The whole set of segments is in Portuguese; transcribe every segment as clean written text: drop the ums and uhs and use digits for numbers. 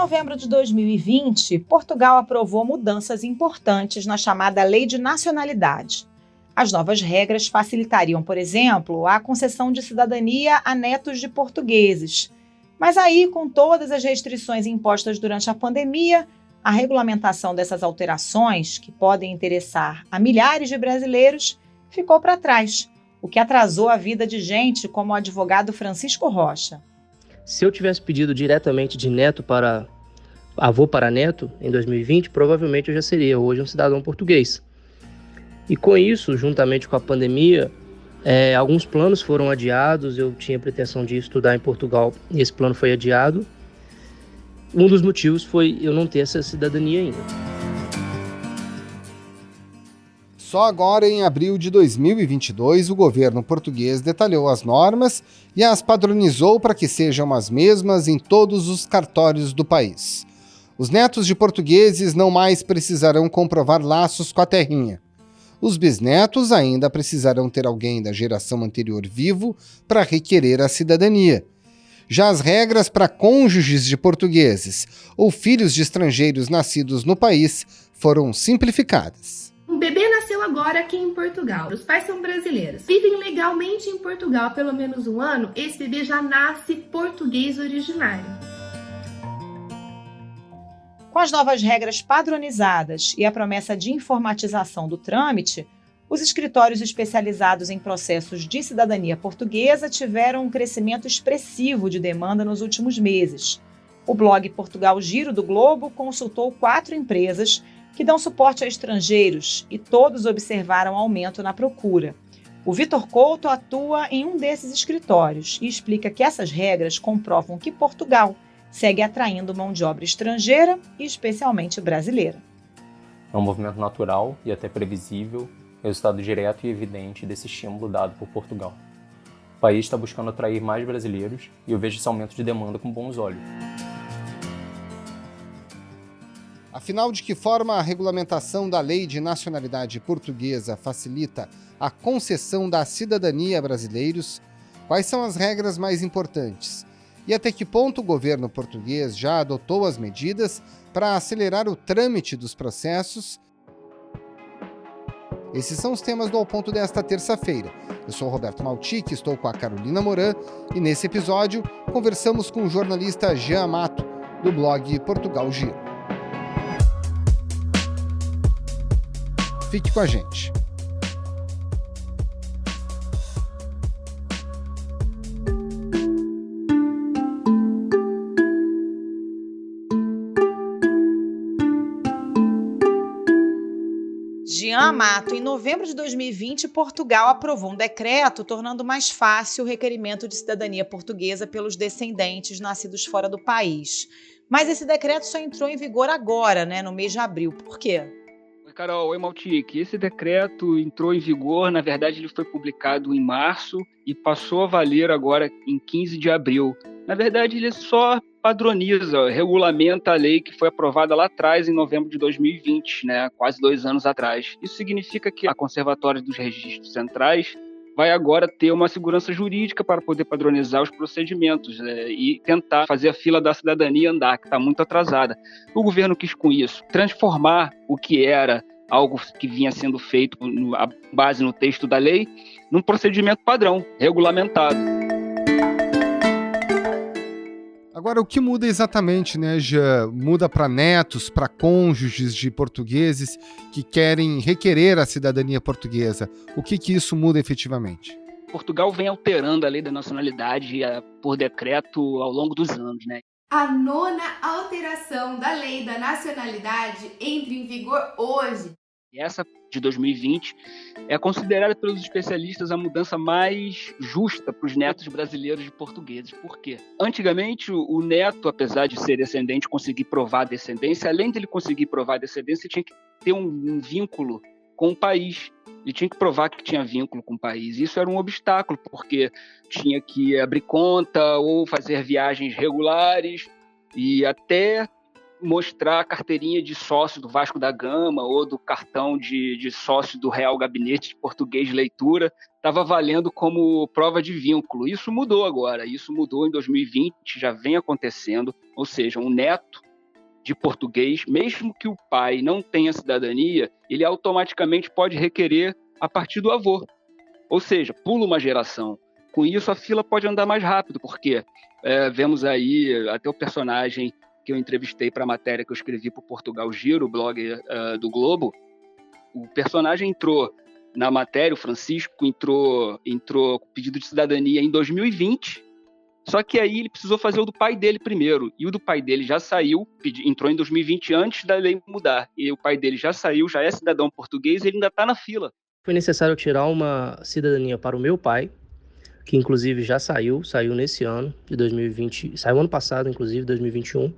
novembro de 2020, Portugal aprovou mudanças importantes na chamada Lei de Nacionalidade. As novas regras facilitariam, por exemplo, a concessão de cidadania a netos de portugueses. Mas aí, com todas as restrições impostas durante a pandemia, a regulamentação dessas alterações, que podem interessar a milhares de brasileiros, ficou para trás, o que atrasou a vida de gente como o advogado Francisco Rocha. Se eu tivesse pedido diretamente de neto para avô para neto, em 2020, provavelmente eu já seria hoje um cidadão português. E com isso, juntamente com a pandemia, alguns planos foram adiados. Eu tinha pretensão de estudar em Portugal e esse plano foi adiado. Um dos motivos foi eu não ter essa cidadania ainda. Só agora, em abril de 2022, o governo português detalhou as normas e as padronizou para que sejam as mesmas em todos os cartórios do país. Os netos de portugueses não mais precisarão comprovar laços com a terrinha. Os bisnetos ainda precisarão ter alguém da geração anterior vivo para requerer a cidadania. Já as regras para cônjuges de portugueses ou filhos de estrangeiros nascidos no país foram simplificadas. Um bebê nasceu agora aqui em Portugal. Os pais são brasileiros. Vivem legalmente em Portugal há pelo menos um ano. Esse bebê já nasce português originário. Com as novas regras padronizadas e a promessa de informatização do trâmite, os escritórios especializados em processos de cidadania portuguesa tiveram um crescimento expressivo de demanda nos últimos meses. O blog Portugal Giro do Globo consultou 4 empresas que dão suporte a estrangeiros e todos observaram aumento na procura. O Vitor Couto atua em um desses escritórios e explica que essas regras comprovam que Portugal segue atraindo mão de obra estrangeira e especialmente brasileira. É um movimento natural e até previsível, resultado direto e evidente desse estímulo dado por Portugal. O país está buscando atrair mais brasileiros e eu vejo esse aumento de demanda com bons olhos. Afinal, de que forma a regulamentação da Lei de Nacionalidade Portuguesa facilita a concessão da cidadania a brasileiros? Quais são as regras mais importantes? E até que ponto o governo português já adotou as medidas para acelerar o trâmite dos processos? Esses são os temas do Ao Ponto desta terça-feira. Eu sou o Roberto Maltic, estou com a Carolina Moran e nesse episódio conversamos com o jornalista Jean Amato, do blog Portugal Giro. Fique com a gente. Jean Amato, em novembro de 2020, Portugal aprovou um decreto tornando mais fácil o requerimento de cidadania portuguesa pelos descendentes nascidos fora do país. Mas esse decreto só entrou em vigor agora, no mês de abril. Por quê? Oi, Carol. Oi, Maltic. Esse decreto entrou em vigor, na verdade ele foi publicado em março e passou a valer agora em 15 de abril. Na verdade ele só padroniza, regulamenta a lei que foi aprovada lá atrás, em novembro de 2020, quase 2 anos atrás. Isso significa que a Conservatória dos Registros Centrais vai agora ter uma segurança jurídica para poder padronizar os procedimentos e tentar fazer a fila da cidadania andar, que está muito atrasada. O governo quis, com isso, transformar o que era algo que vinha sendo feito a base no texto da lei num procedimento padrão, regulamentado. Agora, o que muda exatamente, Já muda para netos, para cônjuges de portugueses que querem requerer a cidadania portuguesa? O que isso muda efetivamente? Portugal vem alterando a lei da nacionalidade por decreto ao longo dos anos, A 9ª alteração da lei da nacionalidade entra em vigor hoje. E essa de 2020 é considerada pelos especialistas a mudança mais justa para os netos brasileiros de portugueses. Por quê? Antigamente, o neto, apesar de ser descendente, conseguir provar a descendência, além de ele conseguir provar a descendência, tinha que ter um vínculo com o país. Ele tinha que provar que tinha vínculo com o país. Isso era um obstáculo, porque tinha que abrir conta ou fazer viagens regulares e até mostrar a carteirinha de sócio do Vasco da Gama ou do cartão de sócio do Real Gabinete de Português de Leitura, estava valendo como prova de vínculo. Isso mudou agora, isso mudou em 2020, já vem acontecendo, ou seja, um neto de português, mesmo que o pai não tenha cidadania, ele automaticamente pode requerer a partir do avô. Ou seja, pula uma geração. Com isso, a fila pode andar mais rápido, porque vemos aí até o personagem que eu entrevistei para a matéria que eu escrevi para o Portugal Giro, o blog do Globo. O personagem entrou na matéria, o Francisco entrou com pedido de cidadania em 2020, só que aí ele precisou fazer o do pai dele primeiro, e o do pai dele já saiu, entrou em 2020 antes da lei mudar, e o pai dele já saiu, já é cidadão português, e ele ainda está na fila. Foi necessário tirar uma cidadania para o meu pai, que inclusive já saiu nesse ano de 2020, saiu ano passado, inclusive, 2021,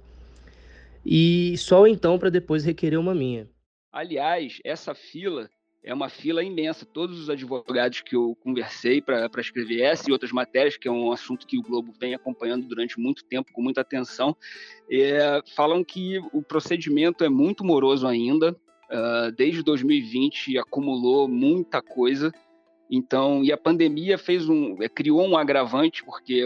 e só então para depois requerer uma minha. Aliás, essa fila é uma fila imensa. Todos os advogados que eu conversei para escrever essa e outras matérias, que é um assunto que o Globo vem acompanhando durante muito tempo, com muita atenção, falam que o procedimento é muito moroso ainda. Desde 2020 acumulou muita coisa. Então, e a pandemia criou um agravante, porque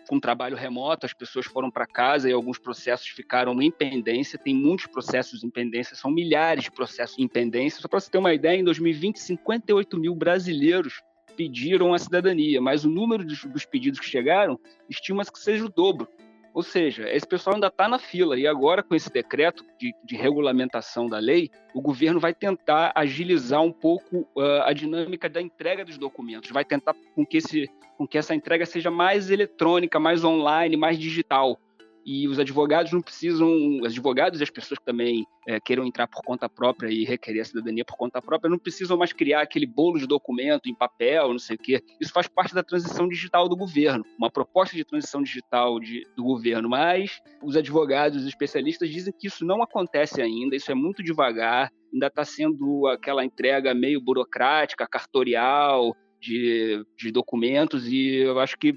com trabalho remoto as pessoas foram para casa e alguns processos ficaram em pendência. Tem muitos processos em pendência, são milhares de processos em pendência. Só para você ter uma ideia, em 2020, 58 mil brasileiros pediram a cidadania, mas o número dos pedidos que chegaram estima-se que seja o dobro. Ou seja, esse pessoal ainda está na fila, e agora com esse decreto de regulamentação da lei, o governo vai tentar agilizar um pouco a dinâmica da entrega dos documentos, vai tentar com que essa entrega seja mais eletrônica, mais online, mais digital. E os advogados não precisam, os advogados e as pessoas que também queiram entrar por conta própria e requerer a cidadania por conta própria, não precisam mais criar aquele bolo de documento em papel, não sei o quê. Isso faz parte da transição digital do governo, uma proposta de transição digital do governo, mas os advogados e especialistas dizem que isso não acontece ainda, isso é muito devagar, ainda está sendo aquela entrega meio burocrática, cartorial, de documentos, e eu acho que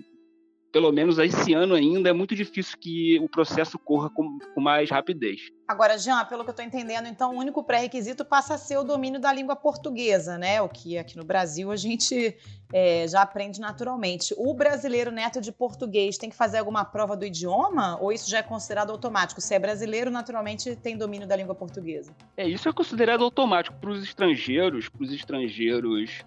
pelo menos esse ano ainda é muito difícil que o processo corra com mais rapidez. Agora, Jean, pelo que eu estou entendendo, então o único pré-requisito passa a ser o domínio da língua portuguesa, né? O que aqui no Brasil a gente já aprende naturalmente. O brasileiro neto de português tem que fazer alguma prova do idioma ou isso já é considerado automático? Se é brasileiro, naturalmente tem domínio da língua portuguesa. Isso é considerado automático para os estrangeiros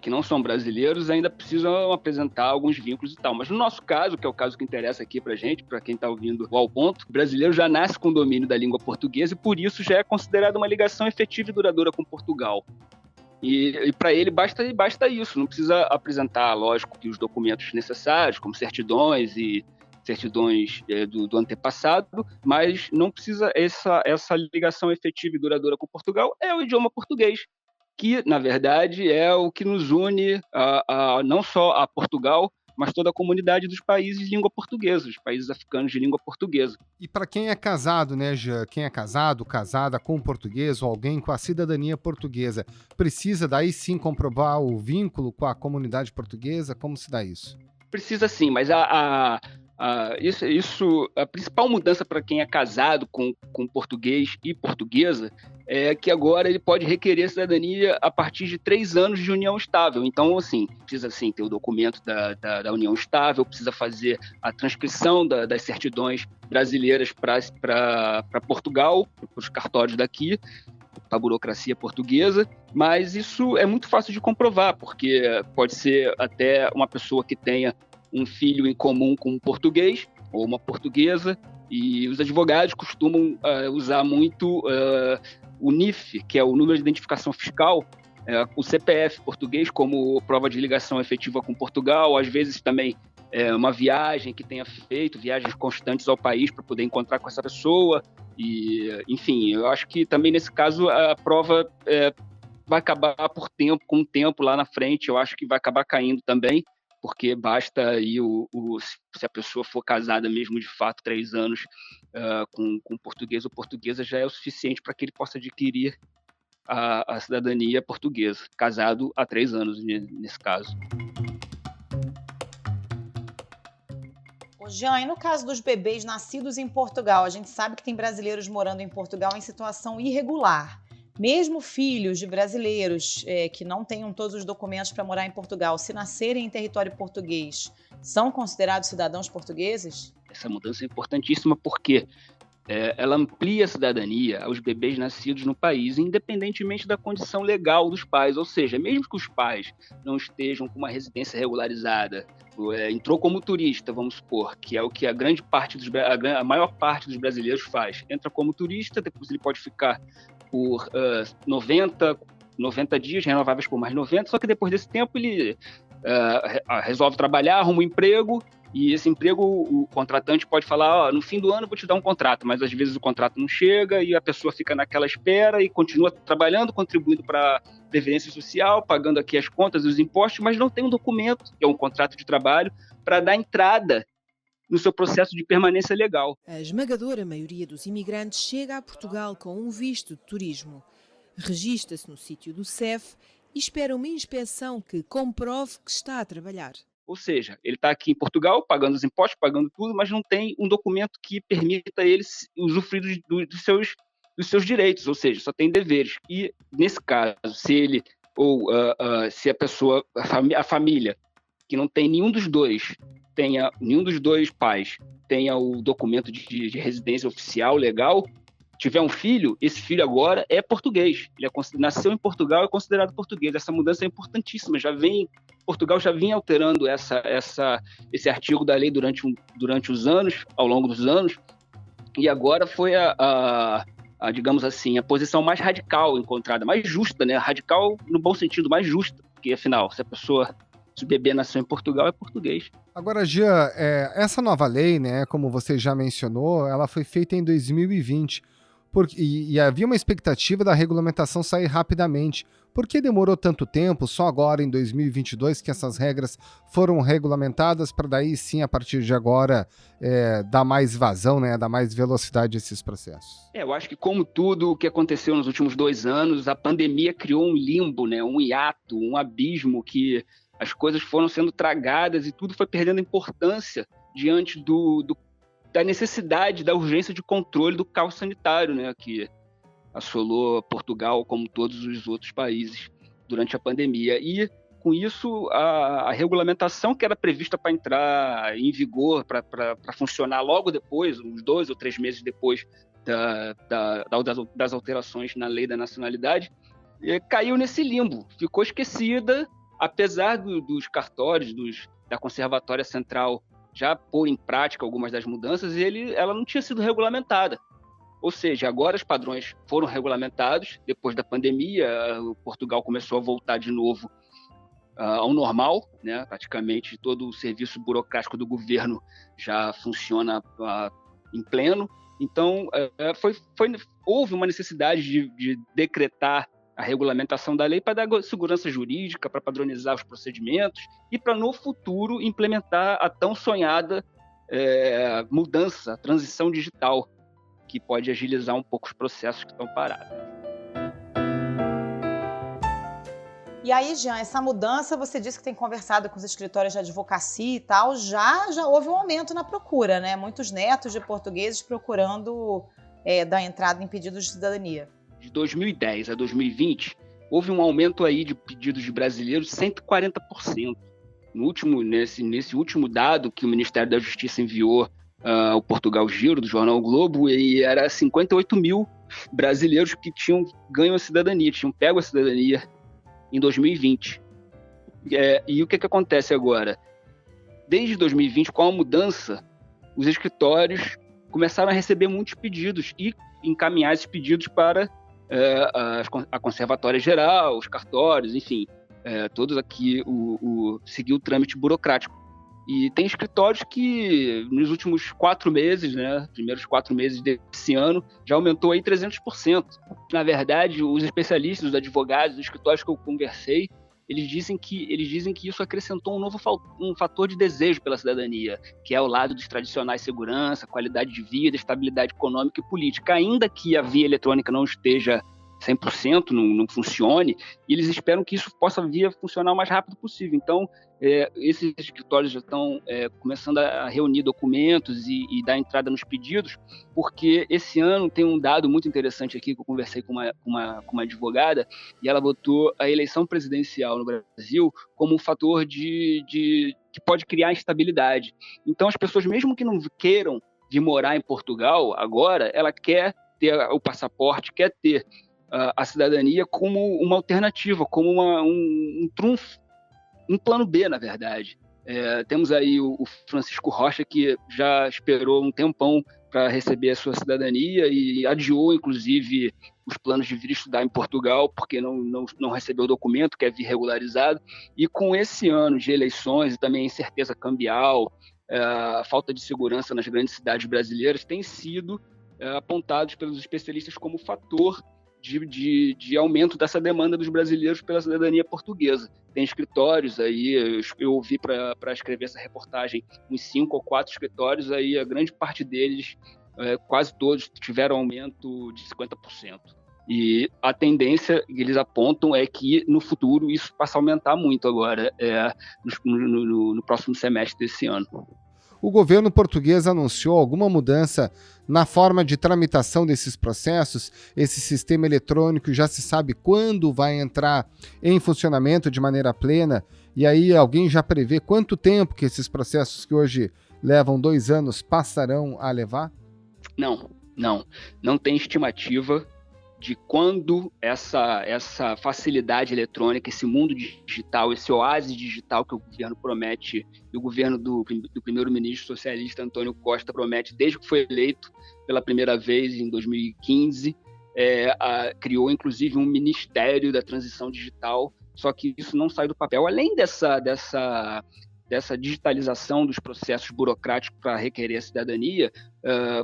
que não são brasileiros, ainda precisam apresentar alguns vínculos e tal. Mas no nosso caso, que é o caso que interessa aqui pra gente, para quem está ouvindo ao ponto, o brasileiro já nasce com domínio da língua portuguesa e por isso já é considerado uma ligação efetiva e duradoura com Portugal. E para ele basta isso, não precisa apresentar, lógico, que os documentos necessários, como certidões do antepassado, mas não precisa essa ligação efetiva e duradoura com Portugal, é o idioma português, que, na verdade, é o que nos une não só a Portugal, mas toda a comunidade dos países de língua portuguesa, os países africanos de língua portuguesa. E para quem é casado, né, Jean? Quem é casado, casada com português ou alguém com a cidadania portuguesa, precisa daí sim comprovar o vínculo com a comunidade portuguesa? Como se dá isso? Precisa sim, mas a principal mudança para quem é casado com português e portuguesa é que agora ele pode requerer cidadania a partir de 3 anos de união estável. Então, assim, precisa sim ter o documento da união estável, precisa fazer a transcrição das certidões brasileiras para Portugal, para os cartórios daqui, para a burocracia portuguesa, mas isso é muito fácil de comprovar, porque pode ser até uma pessoa que tenha um filho em comum com um português ou uma portuguesa, e os advogados costumam usar muito o NIF, que é o número de identificação fiscal, o CPF português como prova de ligação efetiva com Portugal, às vezes também uma viagem que tenha feito, viagens constantes ao país para poder encontrar com essa pessoa, e enfim, eu acho que também nesse caso a prova vai acabar com o tempo lá na frente, eu acho que vai acabar caindo também, porque basta aí se a pessoa for casada mesmo de fato 3 anos com português ou portuguesa, já é o suficiente para que ele possa adquirir a cidadania portuguesa, casado há 3 anos nesse caso. Jean, e no caso dos bebês nascidos em Portugal, a gente sabe que tem brasileiros morando em Portugal em situação irregular. Mesmo filhos de brasileiros que não tenham todos os documentos para morar em Portugal, se nascerem em território português, são considerados cidadãos portugueses? Essa mudança é importantíssima porque ela amplia a cidadania aos bebês nascidos no país, independentemente da condição legal dos pais. Ou seja, mesmo que os pais não estejam com uma residência regularizada, entrou como turista, vamos supor, que é o que a maior parte dos brasileiros faz. Entra como turista, depois ele pode ficar por 90 dias, renováveis por mais 90, só que depois desse tempo ele resolve trabalhar, arruma um emprego, e esse emprego o contratante pode falar, no fim do ano eu vou te dar um contrato, mas às vezes o contrato não chega e a pessoa fica naquela espera e continua trabalhando, contribuindo para a Previdência Social, pagando aqui as contas e os impostos, mas não tem um documento, que é um contrato de trabalho, para dar entrada no seu processo de permanência legal. A esmagadora maioria dos imigrantes chega a Portugal com um visto de turismo. Registra-se no sítio do CEF e espera uma inspeção que comprove que está a trabalhar. Ou seja, ele está aqui em Portugal, pagando os impostos, pagando tudo, mas não tem um documento que permita ele usufruir dos seus direitos, ou seja, só tem deveres. E, nesse caso, se ele ou se a pessoa, a família, que não tem nenhum dos dois pais tenha o documento de residência oficial, legal, tiver um filho, esse filho agora é português. Ele nasceu em Portugal, é considerado português. Essa mudança é importantíssima. Portugal já vinha alterando esse artigo da lei durante os anos, ao longo dos anos, e agora foi digamos assim, a posição mais radical encontrada, mais justa, né? Radical no bom sentido, mais justa, porque afinal, se o bebê nasceu em Portugal, é português. Agora, Jean, essa nova lei, né, como você já mencionou, ela foi feita em 2020. E havia uma expectativa da regulamentação sair rapidamente. Por que demorou tanto tempo, só agora em 2022, que essas regras foram regulamentadas para daí sim, a partir de agora, dar mais vazão, né, dar mais velocidade a esses processos? Eu acho que, como tudo o que aconteceu nos últimos 2 anos, a pandemia criou um limbo, né, um hiato, um abismo que as coisas foram sendo tragadas e tudo foi perdendo importância diante da necessidade, da urgência de controle do caos sanitário, né, que assolou Portugal, como todos os outros países, durante a pandemia. E, com isso, a regulamentação que era prevista para entrar em vigor, para funcionar logo depois, uns 2 ou 3 meses depois das alterações na lei da nacionalidade, caiu nesse limbo, ficou esquecida, apesar dos cartórios, da Conservatória Central já pôr em prática algumas das mudanças, ela não tinha sido regulamentada. Ou seja, agora os padrões foram regulamentados, depois da pandemia, Portugal começou a voltar de novo ao normal, né? Praticamente todo o serviço burocrático do governo já funciona em pleno. Então, houve uma necessidade de decretar a regulamentação da lei para dar segurança jurídica, para padronizar os procedimentos e para, no futuro, implementar a tão sonhada mudança, transição digital, que pode agilizar um pouco os processos que estão parados. E aí, Jean, essa mudança, você disse que tem conversado com os escritórios de advocacia e tal, já houve um aumento na procura, né? Muitos netos de portugueses procurando dar entrada em pedidos de cidadania. De 2010 a 2020, houve um aumento aí de pedidos de brasileiros de 140%. Nesse último dado que o Ministério da Justiça enviou ao Portugal Giro, do jornal o Globo, e era 58 mil brasileiros que tinham ganho a cidadania, tinham pego a cidadania em 2020. E o que acontece agora? Desde 2020, com a mudança, os escritórios começaram a receber muitos pedidos e encaminhar esses pedidos para a Conservatória Geral, os cartórios, enfim, todos aqui seguir o trâmite burocrático. E tem escritórios que nos últimos 4 meses, né, primeiros 4 meses desse ano, já aumentou aí 300%. Na verdade, os especialistas, os advogados, os escritórios que eu conversei, eles dizem que isso acrescentou um fator de desejo pela cidadania, que é o lado dos tradicionais segurança, qualidade de vida, estabilidade econômica e política. Ainda que a via eletrônica não esteja 100%, não funcione, e eles esperam que isso possa vir a funcionar o mais rápido possível. Então, esses escritórios já estão começando a reunir documentos e dar entrada nos pedidos, porque esse ano tem um dado muito interessante aqui que eu conversei com uma advogada, e ela botou a eleição presidencial no Brasil como um fator que pode criar instabilidade. Então, as pessoas, mesmo que não queiram vir morar em Portugal agora, ela quer ter o passaporte, quer ter a cidadania como uma alternativa, como um trunfo, um plano B, na verdade. Temos aí o Francisco Rocha, que já esperou um tempão para receber a sua cidadania e adiou, inclusive, os planos de vir estudar em Portugal, porque não recebeu o documento, quer vir regularizado. E com esse ano de eleições e também incerteza cambial, a falta de segurança nas grandes cidades brasileiras tem sido apontados pelos especialistas como fator de aumento dessa demanda dos brasileiros pela cidadania portuguesa. Tem escritórios aí, eu ouvi para escrever essa reportagem, uns 5 ou 4 escritórios, aí a grande parte deles, quase todos, tiveram aumento de 50%. E a tendência que eles apontam é que, no futuro, isso passa a aumentar muito agora, no próximo semestre desse ano. O governo português anunciou alguma mudança na forma de tramitação desses processos? Esse sistema eletrônico já se sabe quando vai entrar em funcionamento de maneira plena? E aí alguém já prevê quanto tempo que esses processos que hoje levam 2 anos passarão a levar? Não tem estimativa de quando essa facilidade eletrônica, esse mundo digital, esse oásis digital que o governo promete, e o governo do primeiro-ministro socialista Antônio Costa promete desde que foi eleito pela primeira vez em 2015, criou inclusive um Ministério da Transição Digital, só que isso não sai do papel. Além dessa digitalização dos processos burocráticos para requerer a cidadania,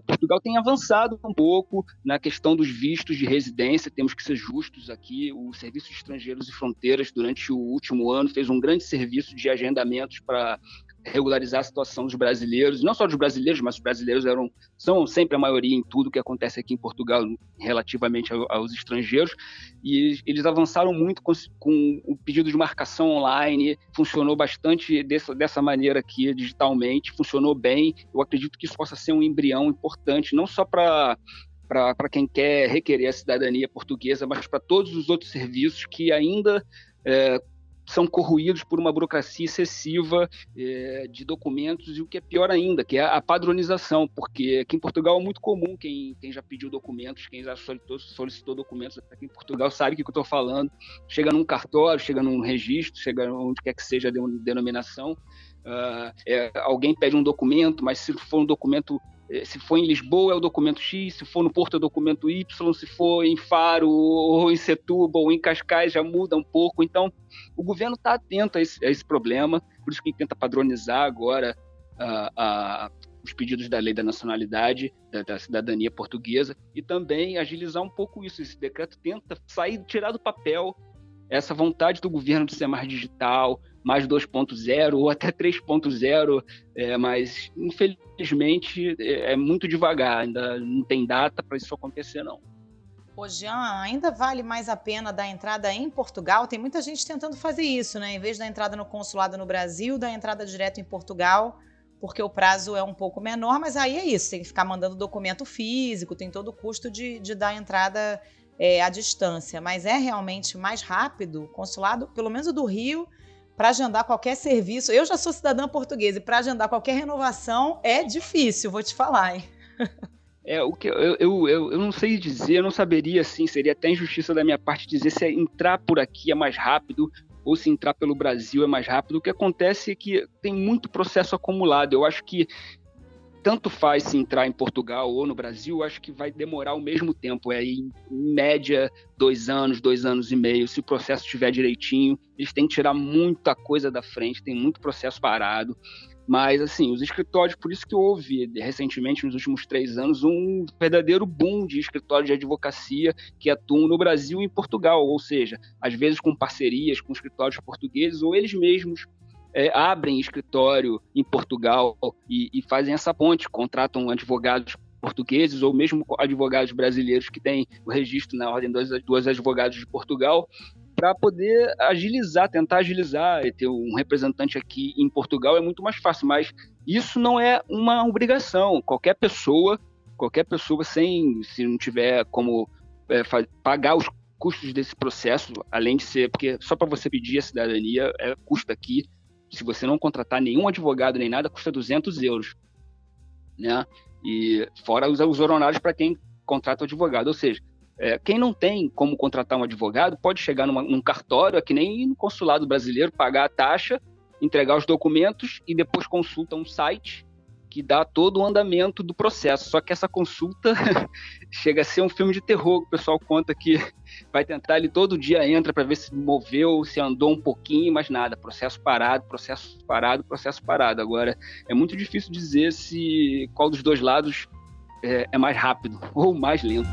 Portugal tem avançado um pouco na questão dos vistos de residência. Temos que ser justos aqui. O Serviço de Estrangeiros e Fronteiras, durante o último ano, fez um grande serviço de agendamentos para regularizar a situação dos brasileiros, não só dos brasileiros, mas os brasileiros são sempre a maioria em tudo que acontece aqui em Portugal relativamente aos estrangeiros, e eles avançaram muito com o pedido de marcação online, funcionou bastante dessa maneira aqui, digitalmente, funcionou bem. Eu acredito que isso possa ser um embrião importante, não só para quem quer requerer a cidadania portuguesa, mas para todos os outros serviços que ainda são corroídos por uma burocracia excessiva de documentos, e o que é pior ainda, que é a padronização, porque aqui em Portugal é muito comum, quem já pediu documentos, quem já solicitou documentos aqui em Portugal sabe o que eu estou falando, chega num cartório, chega num registro, chega onde quer que seja a denominação, alguém pede um documento, mas se for um documento, se for em Lisboa é o documento X, se for no Porto é o documento Y, se for em Faro, ou em Setúbal, ou em Cascais, já muda um pouco. Então, o governo está atento a esse problema, por isso que tenta padronizar agora os pedidos da lei da nacionalidade, da cidadania portuguesa, e também agilizar um pouco isso. Esse decreto tenta tirar do papel essa vontade do governo de ser mais digital, mais 2.0 ou até 3.0, mas infelizmente é muito devagar, ainda não tem data para isso acontecer, não. Ô Jean, ainda vale mais a pena dar entrada em Portugal? Tem muita gente tentando fazer isso, né? Em vez da entrada no consulado no Brasil, da entrada direto em Portugal, porque o prazo é um pouco menor, mas aí é isso, tem que ficar mandando documento físico, tem todo o custo de dar entrada à distância, mas é realmente mais rápido o consulado, pelo menos o do Rio, para agendar qualquer serviço. Eu já sou cidadã portuguesa e para agendar qualquer renovação é difícil, vou te falar, hein? O que eu não sei dizer, eu não saberia, assim, seria até injustiça da minha parte dizer se entrar por aqui é mais rápido ou se entrar pelo Brasil é mais rápido. O que acontece é que tem muito processo acumulado. Eu acho que tanto faz se entrar em Portugal ou no Brasil, eu acho que vai demorar o mesmo tempo, em média 2 anos, 2 anos e meio, se o processo estiver direitinho. Eles têm que tirar muita coisa da frente, tem muito processo parado, mas assim, os escritórios, por isso que houve recentemente, nos últimos 3 anos, um verdadeiro boom de escritórios de advocacia que atuam no Brasil e em Portugal, ou seja, às vezes com parcerias com escritórios portugueses, ou eles mesmos abrem escritório em Portugal e fazem essa ponte, contratam advogados portugueses ou mesmo advogados brasileiros que têm o registro na ordem dos advogados de Portugal, para poder tentar agilizar, e ter um representante aqui em Portugal é muito mais fácil, mas isso não é uma obrigação. Qualquer pessoa se não tiver como pagar os custos desse processo, além de ser, porque só para você pedir a cidadania custa aqui, se você não contratar nenhum advogado nem nada, custa 200 euros, né? E fora os honorários para quem contrata o advogado. Ou seja, quem não tem como contratar um advogado pode chegar num cartório, que nem no consulado brasileiro, pagar a taxa, entregar os documentos e depois consulta um site que dá todo o andamento do processo. Só que essa consulta chega a ser um filme de terror. O pessoal conta que vai tentar, ele todo dia entra para ver se moveu, se andou um pouquinho, mas nada, processo parado, processo parado, processo parado. Agora, é muito difícil dizer qual dos dois lados é mais rápido ou mais lento.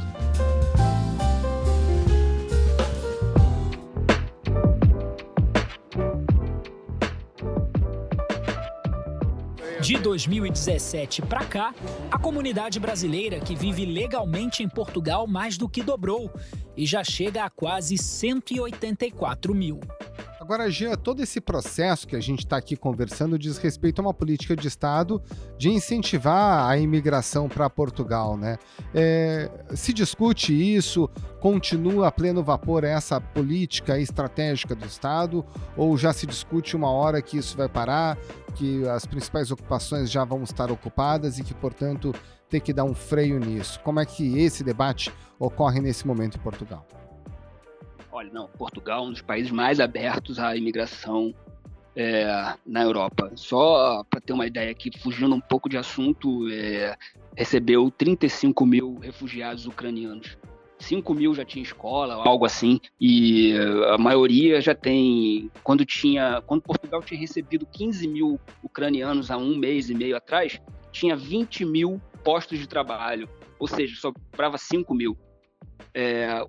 De 2017 para cá, a comunidade brasileira que vive legalmente em Portugal mais do que dobrou e já chega a quase 184 mil. Agora, Jean, todo esse processo que a gente está aqui conversando diz respeito a uma política de Estado de incentivar a imigração para Portugal, né? Se discute isso, continua a pleno vapor essa política estratégica do Estado, ou já se discute uma hora que isso vai parar, que as principais ocupações já vão estar ocupadas e que, portanto, tem que dar um freio nisso? Como é que esse debate ocorre nesse momento em Portugal? Olha, não, Portugal é um dos países mais abertos à imigração na Europa. Só para ter uma ideia aqui, fugindo um pouco de assunto, recebeu 35 mil refugiados ucranianos. 5 mil já tinha escola, algo assim, e a maioria já tem... Quando Portugal tinha recebido 15 mil ucranianos há 1 mês e meio atrás, tinha 20 mil postos de trabalho, ou seja, sobrava 5 mil.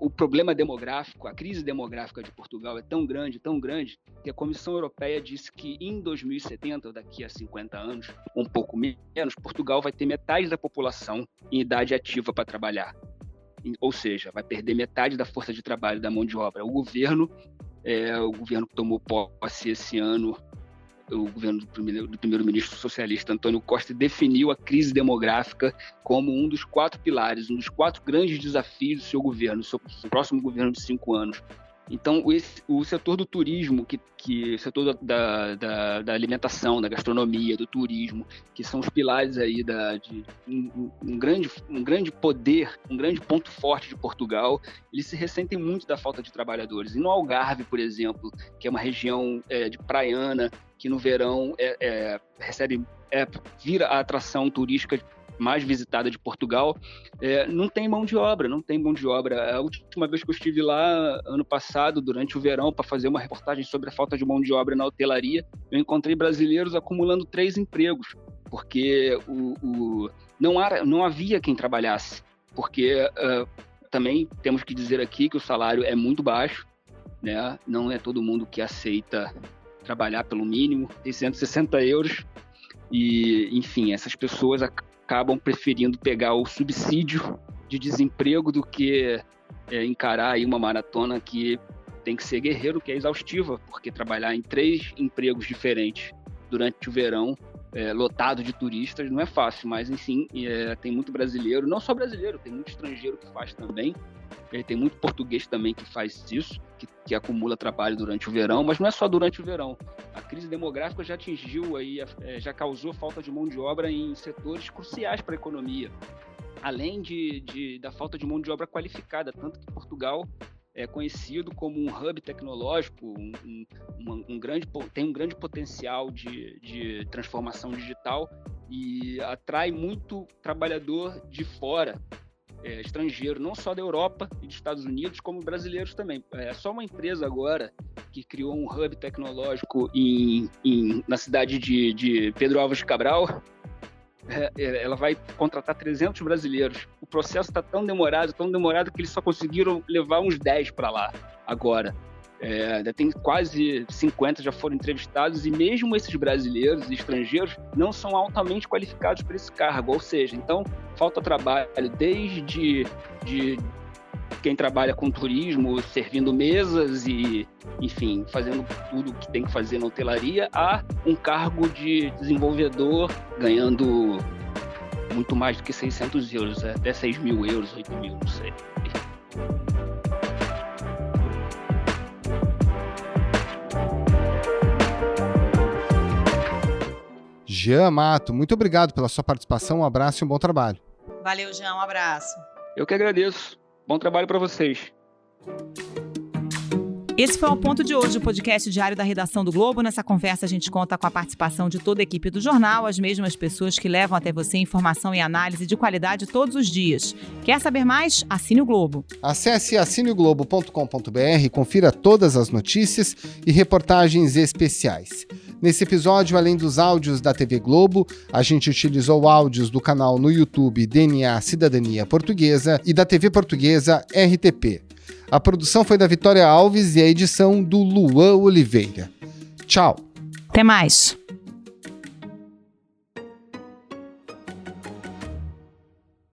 O problema demográfico, a crise demográfica de Portugal é tão grande, que a Comissão Europeia disse que em 2070, daqui a 50 anos, um pouco menos, Portugal vai ter metade da população em idade ativa para trabalhar. Ou seja, vai perder metade da força de trabalho da mão de obra. O governo que tomou posse esse ano, o governo do primeiro-ministro socialista Antônio Costa, definiu a crise demográfica como um dos 4 pilares, um dos 4 grandes desafios do seu governo, do seu próximo governo de 5 anos. Então, o setor do turismo, o setor da alimentação, da gastronomia, do turismo, que são os pilares aí de um grande poder, um grande ponto forte de Portugal, eles se ressentem muito da falta de trabalhadores. E no Algarve, por exemplo, que é uma região de praiana, que no verão vira a atração turística mais visitada de Portugal, não tem mão de obra. A última vez que eu estive lá, ano passado, durante o verão, para fazer uma reportagem sobre a falta de mão de obra na hotelaria, eu encontrei brasileiros acumulando 3 empregos, porque não havia quem trabalhasse, porque também temos que dizer aqui que o salário é muito baixo, né? Não é todo mundo que aceita trabalhar pelo mínimo, 660 euros, e, enfim, essas pessoas acabam preferindo pegar o subsídio de desemprego do que encarar aí uma maratona que tem que ser guerreiro, que é exaustiva, porque trabalhar em 3 empregos diferentes durante o verão, lotado de turistas, não é fácil, mas enfim, tem muito brasileiro, não só brasileiro, tem muito estrangeiro que faz também, tem muito português também que faz isso, que acumula trabalho durante o verão, mas não é só durante o verão. A crise demográfica já atingiu aí, já causou falta de mão de obra em setores cruciais para a economia, além da falta de mão de obra qualificada, tanto que Portugal é conhecido como um hub tecnológico, tem um grande potencial de transformação digital e atrai muito trabalhador de fora, estrangeiro, não só da Europa e dos Estados Unidos, como brasileiros também. É só uma empresa agora que criou um hub tecnológico na cidade de Pedro Álvares Cabral. Ela vai contratar 300 brasileiros. O processo está tão demorado que eles só conseguiram levar uns 10 para lá agora. Tem quase 50 já foram entrevistados, e mesmo esses brasileiros e estrangeiros não são altamente qualificados para esse cargo, ou seja, então falta trabalho desde quem trabalha com turismo, servindo mesas e, enfim, fazendo tudo o que tem que fazer na hotelaria, a um cargo de desenvolvedor ganhando muito mais do que 600 euros, até 6 mil euros, 8 mil, não sei. Jean Mato, muito obrigado pela sua participação, um abraço e um bom trabalho. Valeu, Jean, um abraço. Eu que agradeço. Bom trabalho para vocês. Esse foi o Ponto de hoje, o podcast diário da redação do Globo. Nessa conversa a gente conta com a participação de toda a equipe do jornal, as mesmas pessoas que levam até você informação e análise de qualidade todos os dias. Quer saber mais? Assine o Globo. Acesse assineoglobo.com.br e confira todas as notícias e reportagens especiais. Nesse episódio, além dos áudios da TV Globo, a gente utilizou áudios do canal no YouTube DNA Cidadania Portuguesa e da TV Portuguesa RTP. A produção foi da Vitória Alves e a edição do Luan Oliveira. Tchau. Até mais.